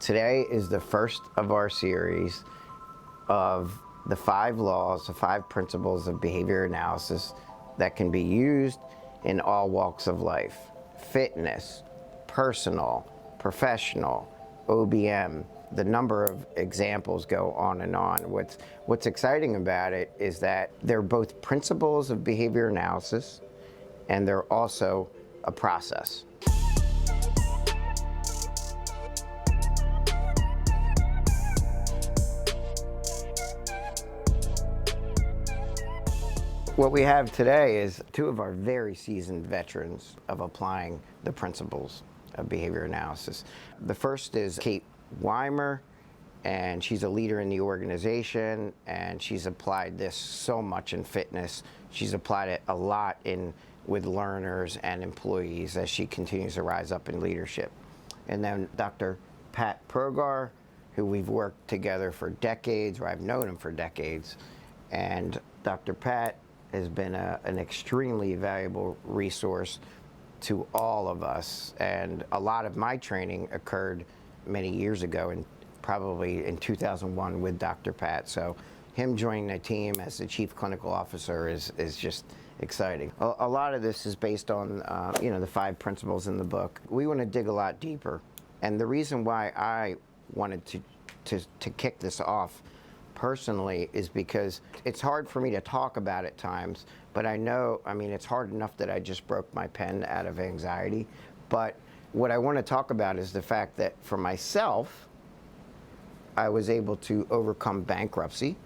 Today is the first of our series of the 5 laws, the 5 principles of behavior analysis that can be used in all walks of life. Fitness, personal, professional, OBM. The number of examples go on and on. What's exciting about it is that they're both principles of behavior analysis and they're also a process. What we have today is 2 of our very seasoned veterans of applying the principles of behavior analysis. The first is Wiamer, and she's a leader in the organization, and she's applied this so much in fitness. She's applied it a lot with learners and employees as she continues to rise up in leadership. And then Dr. Pat Progar, who we've worked together for decades, or I've known him for decades, and Dr. Pat has been an extremely valuable resource to all of us. And a lot of my training occurred many years ago, and probably in 2001 with Dr. Pat. So him joining the team as the Chief Clinical Officer is just exciting. A lot of this is based on the 5 principles in the book. We want to dig a lot deeper. And the reason why I wanted to kick this off personally is because it's hard for me to talk about at times, but it's hard enough that I just broke my pen out of anxiety. But what I want to talk about is the fact that for myself, I was able to overcome bankruptcy,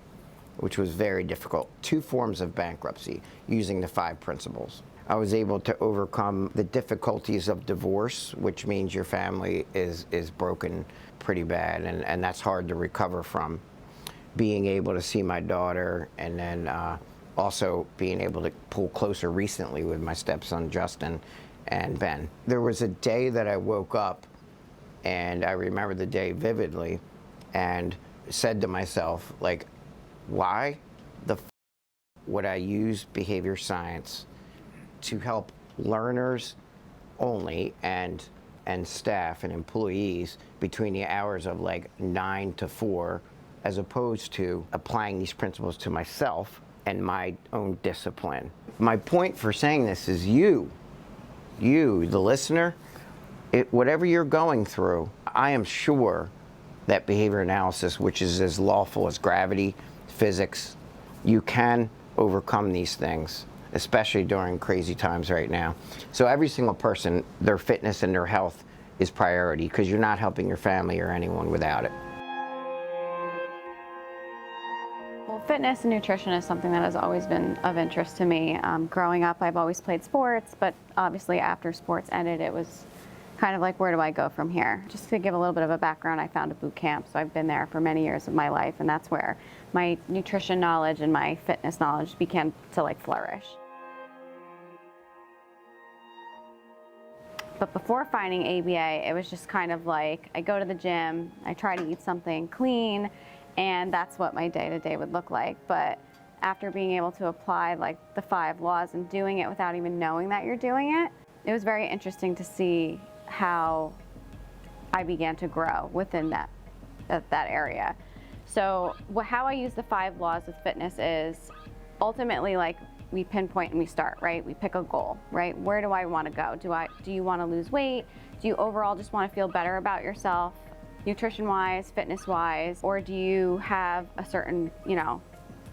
which was very difficult. 2 forms of bankruptcy using the 5 principles. I was able to overcome the difficulties of divorce, which means your family is broken pretty bad, and that's hard to recover from. Being able to see my daughter, and then also being able to pull closer recently with my stepson Justin and Ben. There was a day that I woke up, and I remember the day vividly, and said to myself, like, why the would I use behavior science to help learners only and staff and employees between the hours of like 9 to 4, as opposed to applying these principles to myself and my own discipline. My point for saying this is you, the listener, whatever you're going through, I am sure that behavior analysis, which is as lawful as gravity, physics, you can overcome these things, especially during crazy times right now. So every single person, their fitness and their health is priority, because you're not helping your family or anyone without it. Well, fitness and nutrition is something that has always been of interest to me. Growing up, I've always played sports, but obviously after sports ended, it was kind of like, where do I go from here? Just to give a little bit of a background, I found a boot camp, so I've been there for many years of my life, and that's where my nutrition knowledge and my fitness knowledge began to flourish. But before finding ABA, it was just kind of like, I go to the gym, I try to eat something clean, and that's what my day-to-day would look like. But after being able to apply the 5 laws and doing it without even knowing that you're doing it, it was very interesting to see how I began to grow within that area. So how I use the 5 laws with fitness is ultimately we pinpoint and we start, right? We pick a goal, right? Where do I want to go? Do you want to lose weight? Do you overall just want to feel better about yourself, nutrition-wise, fitness-wise? Or do you have a certain,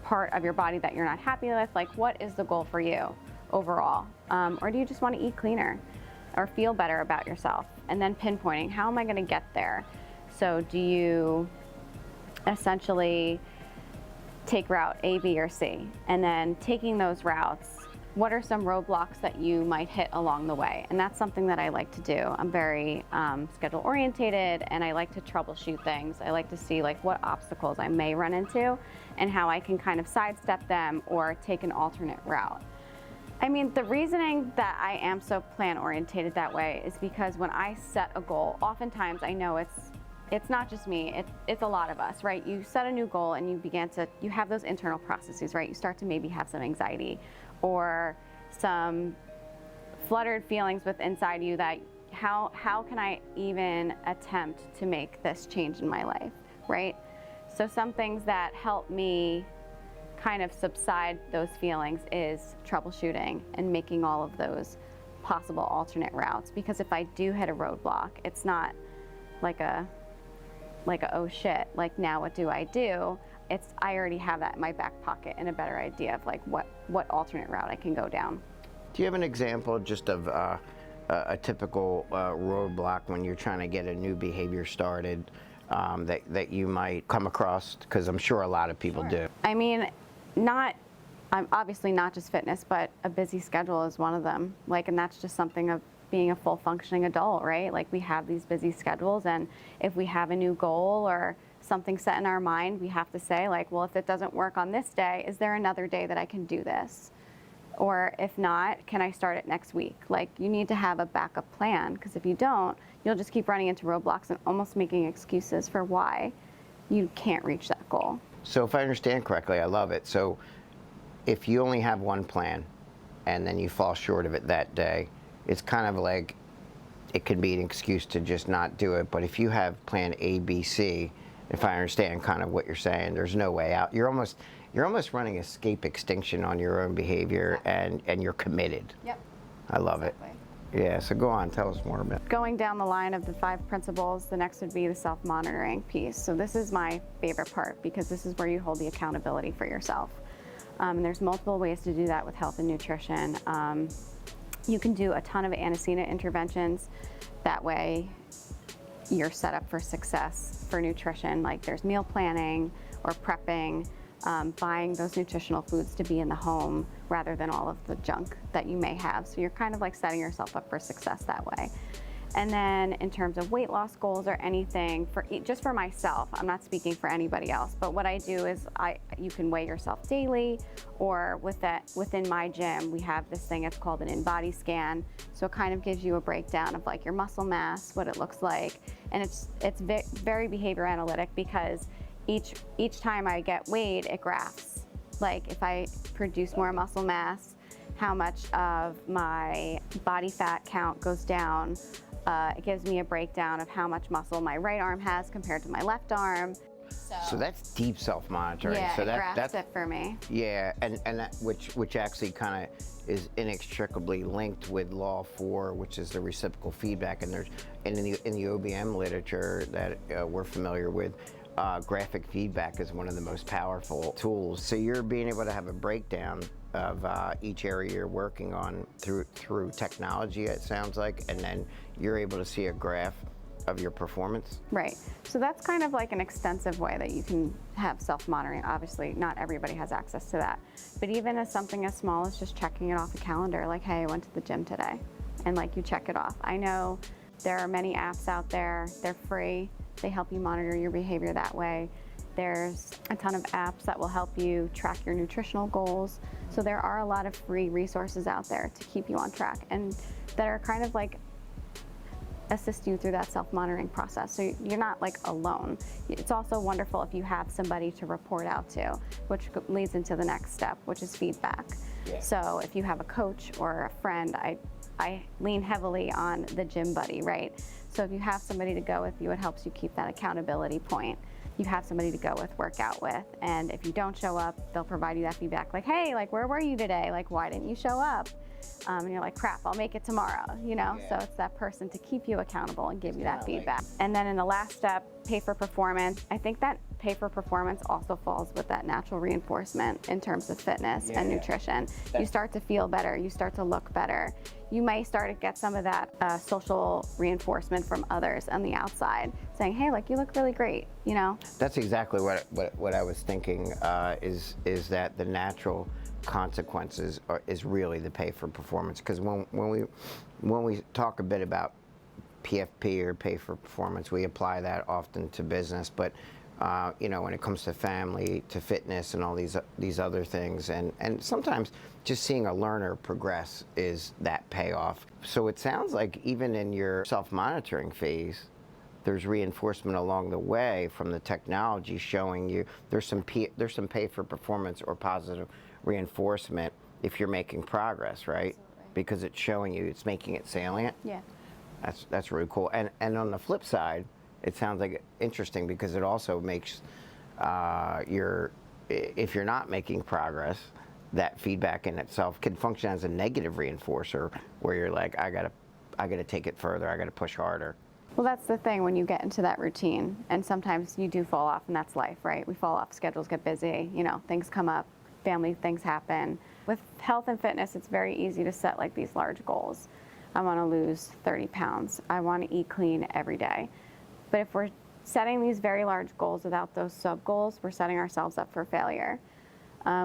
part of your body that you're not happy with? What is the goal for you overall? Or do you just want to eat cleaner or feel better about yourself? And then pinpointing, how am I going to get there? So do you essentially take route A, B, or C? And then taking those routes, what are some roadblocks that you might hit along the way? And that's something that I like to do. I'm very schedule orientated, and I like to troubleshoot things. I like to see what obstacles I may run into and how I can kind of sidestep them or take an alternate route. The reasoning that I am so plan orientated that way is because when I set a goal, oftentimes I know it's not just me, it's a lot of us, right? You set a new goal and you have those internal processes, right? You start to maybe have some anxiety or some fluttered feelings inside you that how can I even attempt to make this change in my life, right? So some things that help me kind of subside those feelings is troubleshooting and making all of those possible alternate routes. Because if I do hit a roadblock, it's not like a oh shit, like now what do? It's I already have that in my back pocket and a better idea of like what alternate route I can go down. Do you have an example just of a typical roadblock when you're trying to get a new behavior started that you might come across? Because I'm sure a lot of people do. I mean, I'm obviously not just fitness, but a busy schedule is one of them. Like, and that's just something of being a full functioning adult, right? Like we have these busy schedules, and if we have a new goal or something set in our mind, we have to say like, well, if it doesn't work on this day, is there another day that I can do this? Or if not, can I start it next week? Like you need to have a backup plan, because if you don't, you'll just keep running into roadblocks and almost making excuses for why you can't reach that goal. So if I understand correctly, I love it. So if you only have one plan and then you fall short of it that day, it's kind of like it could be an excuse to just not do it. But if you have plan A, B, C, if I understand kind of what you're saying, there's no way out. You're almost running escape extinction on your own behavior, and you're committed. Yep. I love Exactly. it. Yeah, so go on, tell us more about it. Going down the line of the 5 principles, the next would be the self-monitoring piece. So this is my favorite part, because this is where you hold the accountability for yourself. And there's multiple ways to do that with health and nutrition. You can do a ton of antecedent interventions. That way you're set up for success for nutrition. Like there's meal planning or prepping, buying those nutritional foods to be in the home rather than all of the junk that you may have. So you're kind of like setting yourself up for success that way. And then in terms of weight loss goals or anything, just for myself, I'm not speaking for anybody else, but what I do is you can weigh yourself daily, or within my gym, we have this thing, it's called an in-body scan. So it kind of gives you a breakdown of like your muscle mass, what it looks like. And it's very behavior analytic, because each time I get weighed, it graphs. Like if I produce more muscle mass, how much of my body fat count goes down. It gives me a breakdown of how much muscle my right arm has compared to my left arm. So that's deep self-monitoring. Yeah, so it graphs it for me. Yeah, and that, which actually kind of is inextricably linked with Law 4, which is the reciprocal feedback. And in the OBM literature that we're familiar with, graphic feedback is one of the most powerful tools. So you're being able to have a breakdown of each area you're working on through technology, it sounds like, and then you're able to see a graph of your performance. Right. So that's kind of like an extensive way that you can have self-monitoring. Obviously, not everybody has access to that. But even as something as small as just checking it off a calendar, like, hey, I went to the gym today, and like you check it off. I know there are many apps out there, they're free. They help you monitor your behavior that way. There's a ton of apps that will help you track your nutritional goals. So there are a lot of free resources out there to keep you on track, and that are kind of like assist you through that self-monitoring process. So you're not like alone. It's also wonderful if you have somebody to report out to, which leads into the next step, which is feedback. Yeah. So if you have a coach or a friend, I lean heavily on the gym buddy, right? So if you have somebody to go with you, it helps you keep that accountability point. You have somebody to go with, work out with, and if you don't show up, they'll provide you that feedback, like, hey, like, where were you today? Like, why didn't you show up? And you're like, crap, I'll make it tomorrow, you know? Yeah. So it's that person to keep you accountable and give you that feedback. And then in the last step, pay for performance. I think that pay for performance also falls with that natural reinforcement in terms of fitness and nutrition. You start to feel better, you start to look better. You may start to get some of that social reinforcement from others on the outside, saying, hey, like, you look really great, you know? That's exactly what I was thinking, is that the natural consequences is really the pay for performance. Because when we talk a bit about PFP or pay for performance, we apply that often to business, but you know, when it comes to family, to fitness, and all these other things, and sometimes just seeing a learner progress is that payoff. So it sounds like even in your self-monitoring phase, there's reinforcement along the way from the technology showing you there's some pay for performance or positive reinforcement if you're making progress, right? Absolutely. Because it's showing you, it's making it salient. Yeah. That's really cool. And on the flip side, it sounds like interesting because it also makes if you're not making progress, that feedback in itself can function as a negative reinforcer, where you're like, I gotta take it further. I gotta push harder. Well, that's the thing when you get into that routine, and sometimes you do fall off, and that's life, right? We fall off, schedules get busy, things come up, family things happen. With health and fitness, it's very easy to set like these large goals. I want to lose 30 pounds. I want to eat clean every day. But if we're setting these very large goals without those sub goals, we're setting ourselves up for failure.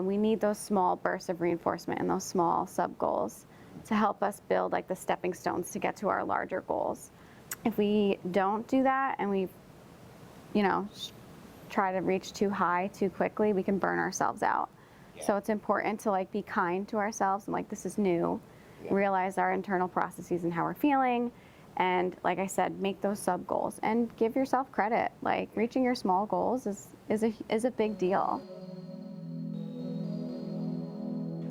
We need those small bursts of reinforcement and those small sub goals to help us build like the stepping stones to get to our larger goals. If we don't do that and we, try to reach too high too quickly, we can burn ourselves out. Yeah. So it's important to like be kind to ourselves and like, this is new. Yeah. Realize our internal processes and how we're feeling. And like I said, make those sub goals and give yourself credit. Like reaching your small goals is a big deal.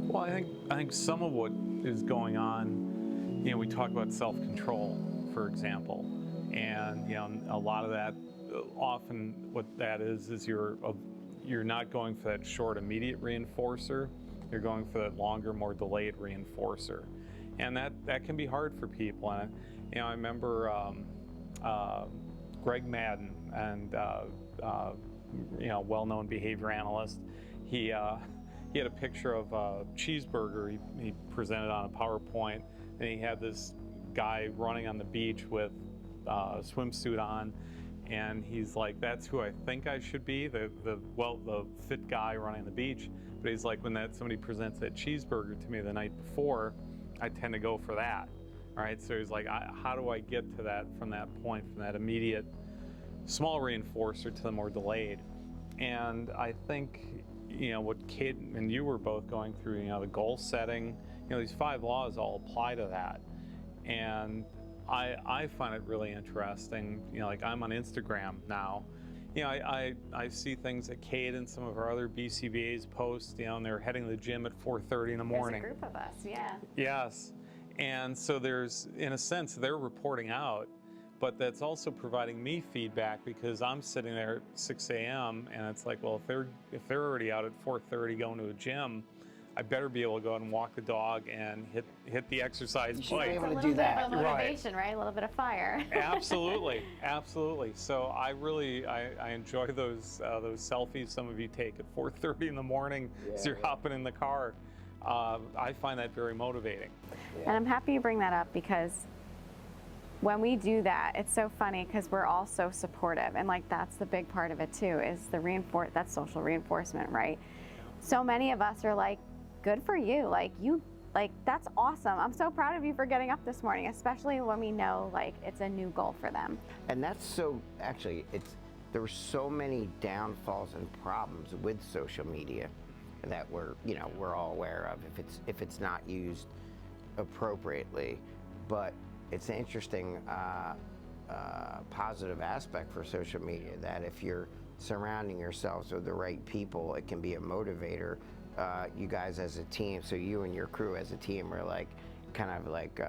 Well, I think some of what is going on, we talk about self-control, for example, and a lot of that, often what that is you're not going for that short, immediate reinforcer. You're going for that longer, more delayed reinforcer, and that can be hard for people. And I remember Greg Madden, and well-known behavior analyst. He had a picture of a cheeseburger he presented on a PowerPoint, and he had this guy running on the beach with a swimsuit on, and he's like, that's who I think I should be, the fit guy running on the beach. But he's like, when somebody presents that cheeseburger to me the night before, I tend to go for that. All right, so he's like, how do I get to that from that point, from that immediate small reinforcer to the more delayed? And I think, what Kate and you were both going through, the goal setting, these 5 laws all apply to that. And I find it really interesting, like I'm on Instagram now. I see things that Kate and some of our other BCBAs post, and they're heading to the gym at 4:30 in the morning. There's a group of us, yeah. Yes. And so there's, in a sense, they're reporting out, but that's also providing me feedback because I'm sitting there at 6 a.m. and it's like, well, if they're already out at 4:30 going to a gym, I better be able to go out and walk the dog and hit the exercise bike. Be able to It's do a little that. bit of motivation, right? A little bit of fire. Absolutely, absolutely. So I enjoy those selfies some of you take at 4:30 in the morning as you're hopping in the car. I find that very motivating. And I'm happy you bring that up because when we do that, it's so funny because we're all so supportive, and like that's the big part of it too, is that social reinforcement, right? So many of us are like, good for you, that's awesome. I'm so proud of you for getting up this morning, especially when we know like it's a new goal for them. And that's so, actually, there were so many downfalls and problems with social media that we're all aware of if it's not used appropriately. But it's an interesting positive aspect for social media, that if you're surrounding yourselves with the right people, it can be a motivator. You guys as a team, so you and your crew as a team are like kind of like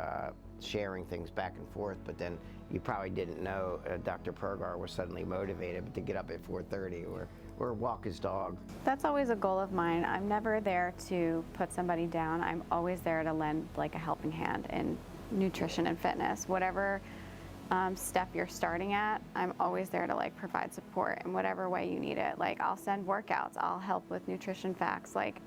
sharing things back and forth, but then you probably didn't know Dr. Pergar was suddenly motivated to get up at 4:30 or walk his dog. That's always a goal of mine. I'm never there to put somebody down. I'm always there to lend like a helping hand in nutrition and fitness. Whatever step you're starting at, I'm always there to like provide support in whatever way you need it. Like I'll send workouts, I'll help with nutrition facts, like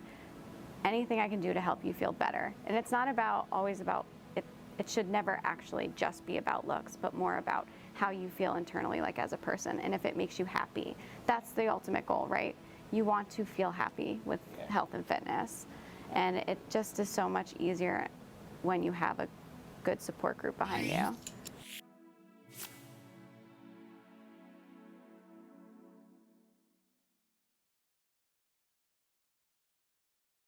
anything I can do to help you feel better. And it's not always about it. It should never actually just be about looks, but more about how you feel internally, like as a person, and if it makes you happy. That's the ultimate goal, right? You want to feel happy with health and fitness, and it just is so much easier when you have a good support group behind you.